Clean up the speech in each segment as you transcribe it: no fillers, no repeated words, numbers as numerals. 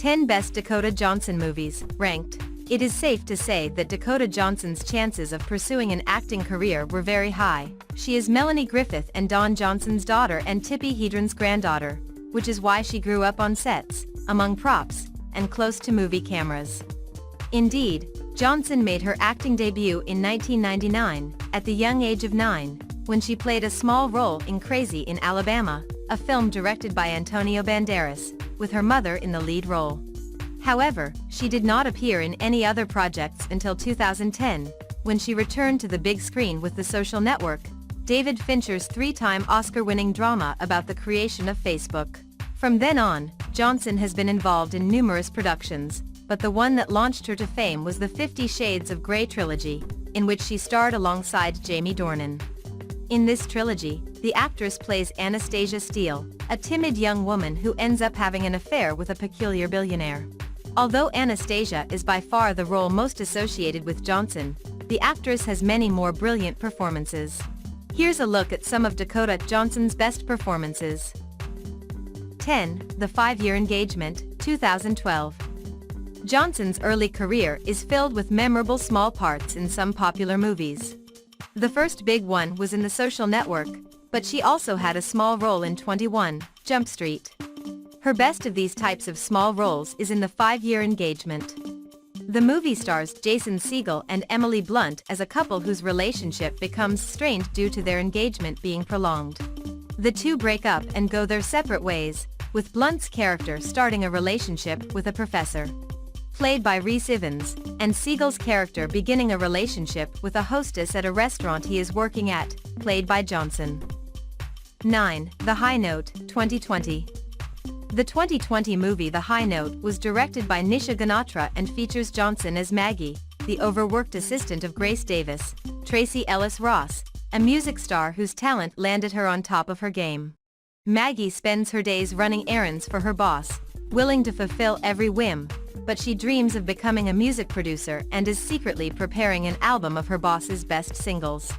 10 Best Dakota Johnson Movies, Ranked. It is safe to say that Dakota Johnson's chances of pursuing an acting career were very high. She is Melanie Griffith and Don Johnson's daughter and Tippi Hedren's granddaughter, which is why she grew up on sets, among props, and close to movie cameras. Indeed, Johnson made her acting debut in 1999, at the young age of 9, when she played a small role in Crazy in Alabama, a film directed by Antonio Banderas, with her mother in the lead role. However, she did not appear in any other projects until 2010, when she returned to the big screen with The Social Network, David Fincher's 3-time Oscar-winning drama about the creation of Facebook. From then on, Johnson has been involved in numerous productions, but the one that launched her to fame was the 50 Shades of Grey trilogy, in which she starred alongside Jamie Dornan. In this trilogy, the actress plays Anastasia Steele, a timid young woman who ends up having an affair with a peculiar billionaire. Although Anastasia is by far the role most associated with Johnson, the actress has many more brilliant performances. Here's a look at some of Dakota Johnson's best performances. 10. The 5-Year Engagement, 2012. Johnson's early career is filled with memorable small parts in some popular movies. The first big one was in The Social Network, but she also had a small role in 21 Jump Street. Her best of these types of small roles is in The 5-Year Engagement. The movie stars Jason Segel and Emily Blunt as a couple whose relationship becomes strained due to their engagement being prolonged. The two break up and go their separate ways, with Blunt's character starting a relationship with a professor, played by Rhys Ifans, and Segel's character beginning a relationship with a hostess at a restaurant he is working at, played by Johnson. 9. The High Note, 2020. The 2020 movie The High Note was directed by Nisha Ganatra and features Johnson as Maggie, the overworked assistant of Grace Davis, Tracy Ellis Ross, a music star whose talent landed her on top of her game. Maggie spends her days running errands for her boss, willing to fulfill every whim, but she dreams of becoming a music producer and is secretly preparing an album of her boss's best singles.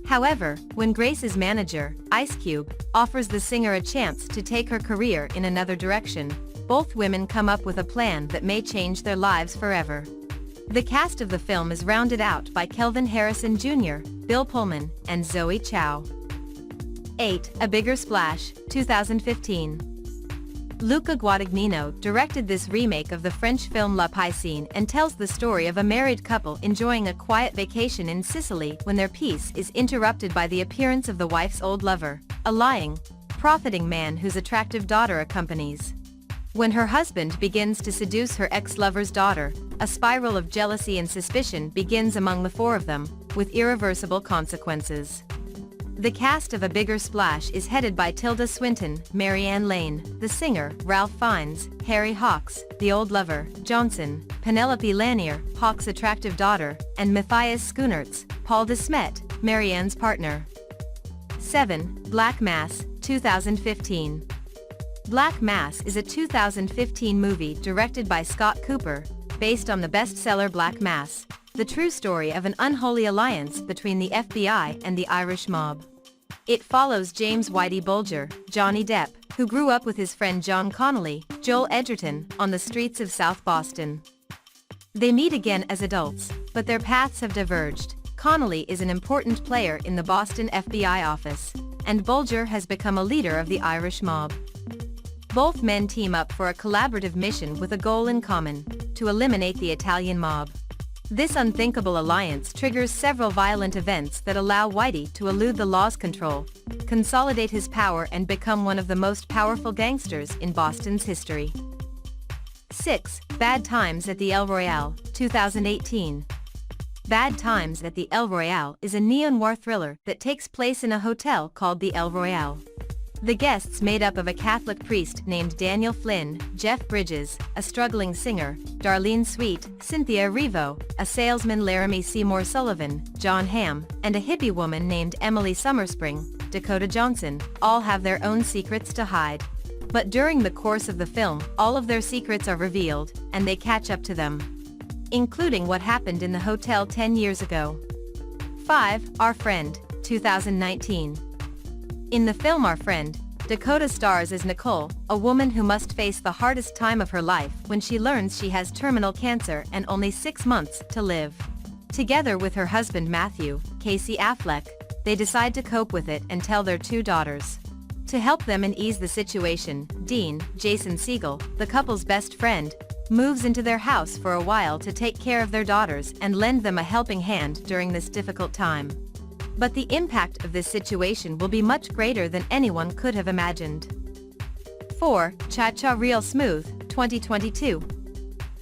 However, when Grace's manager, Ice Cube, offers the singer a chance to take her career in another direction, both women come up with a plan that may change their lives forever. The cast of the film is rounded out by Kelvin Harrison Jr., Bill Pullman, and Zoe Chow. 8. A Bigger Splash, 2015. Luca Guadagnino directed this remake of the French film La Piscine and tells the story of a married couple enjoying a quiet vacation in Sicily when their peace is interrupted by the appearance of the wife's old lover, a lying, profiting man whose attractive daughter accompanies. When her husband begins to seduce her ex-lover's daughter, a spiral of jealousy and suspicion begins among the four of them, with irreversible consequences. The cast of A Bigger Splash is headed by Tilda Swinton, Marianne Lane, the singer, Ralph Fiennes, Harry Hawks, the old lover, Johnson, Penelope Lanier, Hawks' attractive daughter, and Matthias Schoenaerts, Paul de Smet, Marianne's partner. 7. Black Mass, 2015. Black Mass is a 2015 movie directed by Scott Cooper, based on the bestseller Black Mass, the true story of an unholy alliance between the FBI and the Irish mob. It follows James Whitey Bulger, Johnny Depp, who grew up with his friend John Connolly, Joel Edgerton, on the streets of South Boston. They meet again as adults, but their paths have diverged. Connolly is an important player in the Boston FBI office, and Bulger has become a leader of the Irish mob. Both men team up for a collaborative mission with a goal in common: to eliminate the Italian mob. This unthinkable alliance triggers several violent events that allow Whitey to elude the law's control, consolidate his power and become one of the most powerful gangsters in Boston's history. 6. Bad Times at the El Royale, 2018. Bad Times at the El Royale is a neo-noir thriller that takes place in a hotel called the El Royale. The guests made up of a Catholic priest named Daniel Flynn, Jeff Bridges, a struggling singer, Darlene Sweet, Cynthia Erivo, a salesman Laramie Seymour Sullivan, John Hamm, and a hippie woman named Emily Summerspring, Dakota Johnson, all have their own secrets to hide. But during the course of the film, all of their secrets are revealed, and they catch up to them, including what happened in the hotel 10 years ago. 5. Our Friend, 2019. In the film Our Friend, Dakota stars as Nicole, a woman who must face the hardest time of her life when she learns she has terminal cancer and only 6 months to live. Together with her husband Matthew, Casey Affleck, they decide to cope with it and tell their 2 daughters. To help them and ease the situation, Dean, Jason Segel, the couple's best friend, moves into their house for a while to take care of their daughters and lend them a helping hand during this difficult time. But the impact of this situation will be much greater than anyone could have imagined. 4. Cha-Cha Real Smooth, 2022.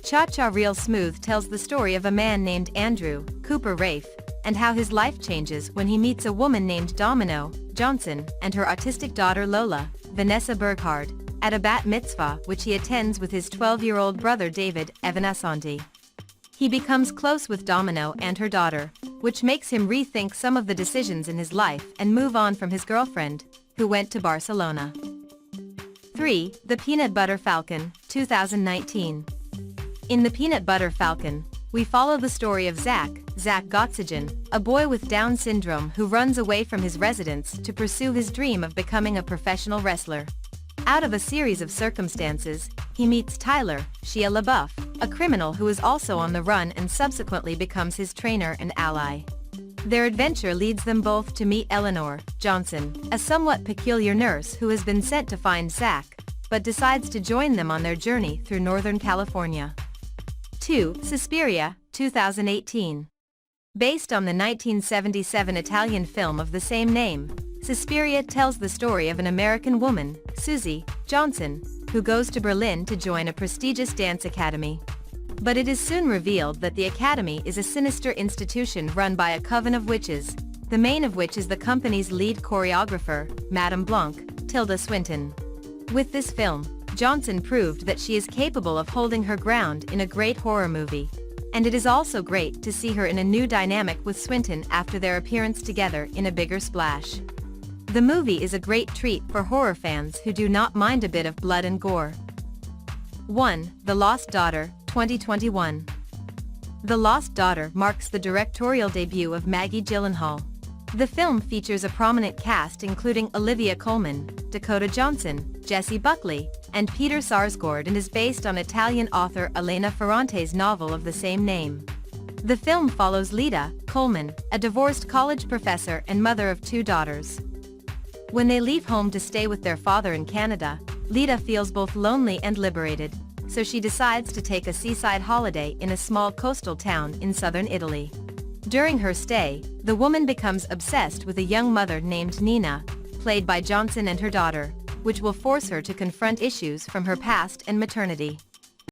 Cha-Cha Real Smooth tells the story of a man named Andrew Cooper Rafe, and how his life changes when he meets a woman named Domino Johnson and her autistic daughter Lola, Vanessa Burkhard, at a bat mitzvah which he attends with his 12-year-old brother David Evanasandi. He becomes close with Domino and her daughter, which makes him rethink some of the decisions in his life and move on from his girlfriend, who went to Barcelona. 3. The Peanut Butter Falcon, 2019. In The Peanut Butter Falcon, we follow the story of Zach Gottsagen, a boy with Down syndrome who runs away from his residence to pursue his dream of becoming a professional wrestler. Out of a series of circumstances, he meets Tyler, Shia LaBeouf, a criminal who is also on the run and subsequently becomes his trainer and ally. Their adventure leads them both to meet Eleanor Johnson, a somewhat peculiar nurse who has been sent to find Zach, but decides to join them on their journey through Northern California. 2. Suspiria, 2018. Based on the 1977 Italian film of the same name, Suspiria tells the story of an American woman, Susie Johnson, who goes to Berlin to join a prestigious dance academy. But it is soon revealed that the academy is a sinister institution run by a coven of witches, the main of which is the company's lead choreographer, Madame Blanc, Tilda Swinton. With this film, Johnson proved that she is capable of holding her ground in a great horror movie. And it is also great to see her in a new dynamic with Swinton after their appearance together in A Bigger Splash. The movie is a great treat for horror fans who do not mind a bit of blood and gore. 1. The Lost Daughter, 2021. The Lost Daughter marks the directorial debut of Maggie Gyllenhaal. The film features a prominent cast including Olivia Colman, Dakota Johnson, Jessie Buckley, and Peter Sarsgaard, and is based on Italian author Elena Ferrante's novel of the same name. The film follows Lita Coleman, a divorced college professor and mother of 2 daughters. When they leave home to stay with their father in Canada, Lita feels both lonely and liberated, so she decides to take a seaside holiday in a small coastal town in southern Italy. During her stay, the woman becomes obsessed with a young mother named Nina, played by Johnson, and her daughter, which will force her to confront issues from her past and maternity.